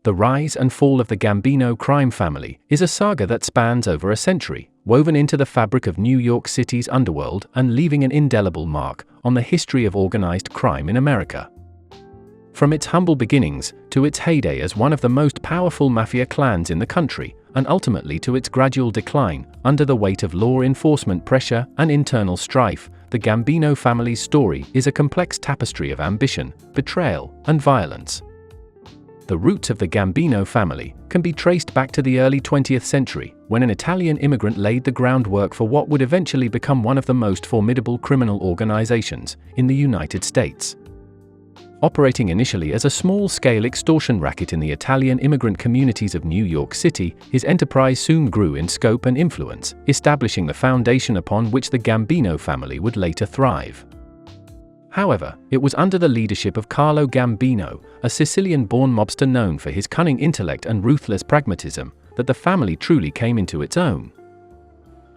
The rise and fall of the Gambino crime family is a saga that spans over a century, woven into the fabric of New York City's underworld and leaving an indelible mark on the history of organized crime in America. From its humble beginnings, to its heyday as one of the most powerful mafia clans in the country, and ultimately to its gradual decline, under the weight of law enforcement pressure and internal strife, the Gambino family's story is a complex tapestry of ambition, betrayal, and violence. The roots of the Gambino family can be traced back to the early 20th century, when an Italian immigrant laid the groundwork for what would eventually become one of the most formidable criminal organizations in the United States. Operating initially as a small-scale extortion racket in the Italian immigrant communities of New York City, his enterprise soon grew in scope and influence, establishing the foundation upon which the Gambino family would later thrive. However, it was under the leadership of Carlo Gambino, a Sicilian-born mobster known for his cunning intellect and ruthless pragmatism, that the family truly came into its own.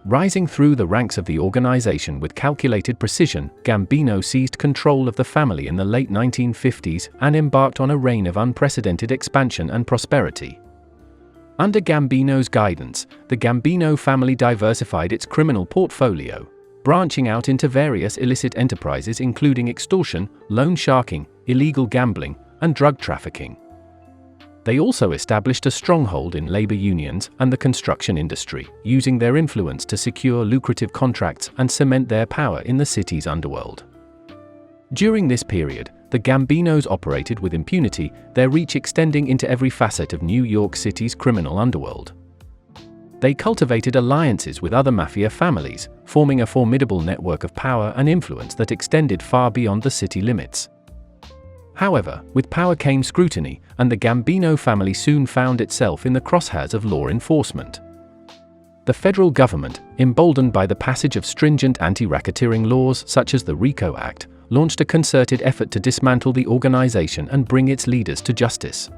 Rising through the ranks of the organization with calculated precision, Gambino seized control of the family in the late 1950s and embarked on a reign of unprecedented expansion and prosperity. Under Gambino's guidance, the Gambino family diversified its criminal portfolio, branching out into various illicit enterprises including extortion, loan sharking, illegal gambling, and drug trafficking. They also established a stronghold in labor unions and the construction industry, using their influence to secure lucrative contracts and cement their power in the city's underworld. During this period, the Gambinos operated with impunity, their reach extending into every facet of New York City's criminal underworld. They cultivated alliances with other mafia families, forming a formidable network of power and influence that extended far beyond the city limits. However, with power came scrutiny, and the Gambino family soon found itself in the crosshairs of law enforcement. The federal government, emboldened by the passage of stringent anti-racketeering laws such as the RICO Act, launched a concerted effort to dismantle the organization and bring its leaders to justice.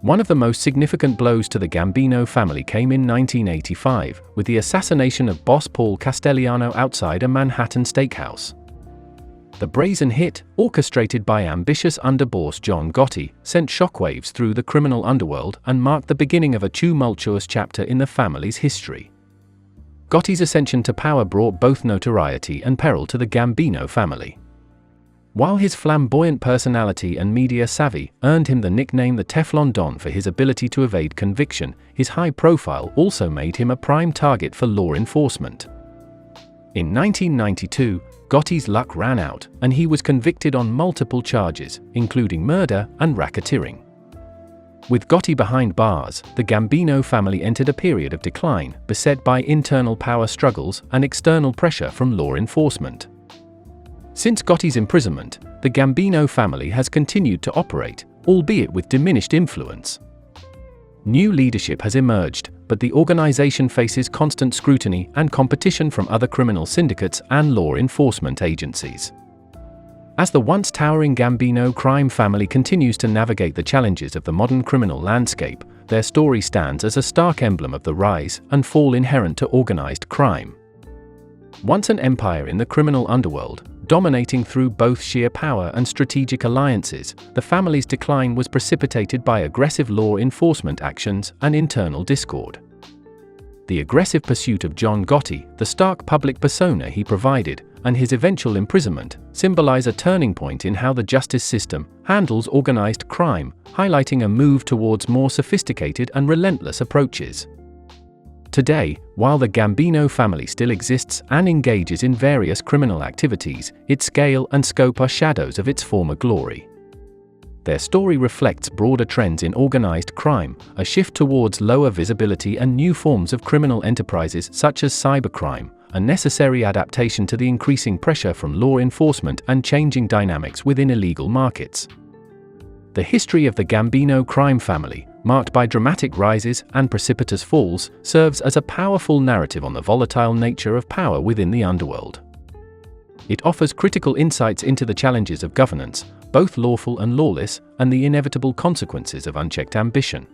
One of the most significant blows to the Gambino family came in 1985, with the assassination of boss Paul Castellano outside a Manhattan steakhouse. The brazen hit, orchestrated by ambitious underboss John Gotti, sent shockwaves through the criminal underworld and marked the beginning of a tumultuous chapter in the family's history. Gotti's ascension to power brought both notoriety and peril to the Gambino family. While his flamboyant personality and media savvy earned him the nickname the Teflon Don for his ability to evade conviction, his high profile also made him a prime target for law enforcement. In 1992, Gotti's luck ran out, and he was convicted on multiple charges, including murder and racketeering. With Gotti behind bars, the Gambino family entered a period of decline, beset by internal power struggles and external pressure from law enforcement. Since Gotti's imprisonment, the Gambino family has continued to operate, albeit with diminished influence. New leadership has emerged, but the organization faces constant scrutiny and competition from other criminal syndicates and law enforcement agencies. As the once towering Gambino crime family continues to navigate the challenges of the modern criminal landscape, their story stands as a stark emblem of the rise and fall inherent to organized crime. Once an empire in the criminal underworld, dominating through both sheer power and strategic alliances, the family's decline was precipitated by aggressive law enforcement actions and internal discord. The aggressive pursuit of John Gotti, the stark public persona he provided, and his eventual imprisonment, symbolize a turning point in how the justice system handles organized crime, highlighting a move towards more sophisticated and relentless approaches. Today, while the Gambino family still exists and engages in various criminal activities, its scale and scope are shadows of its former glory. Their story reflects broader trends in organized crime, a shift towards lower visibility and new forms of criminal enterprises such as cybercrime, a necessary adaptation to the increasing pressure from law enforcement and changing dynamics within illegal markets. The history of the Gambino crime family, marked by dramatic rises and precipitous falls, serves as a powerful narrative on the volatile nature of power within the underworld. It offers critical insights into the challenges of governance, both lawful and lawless, and the inevitable consequences of unchecked ambition.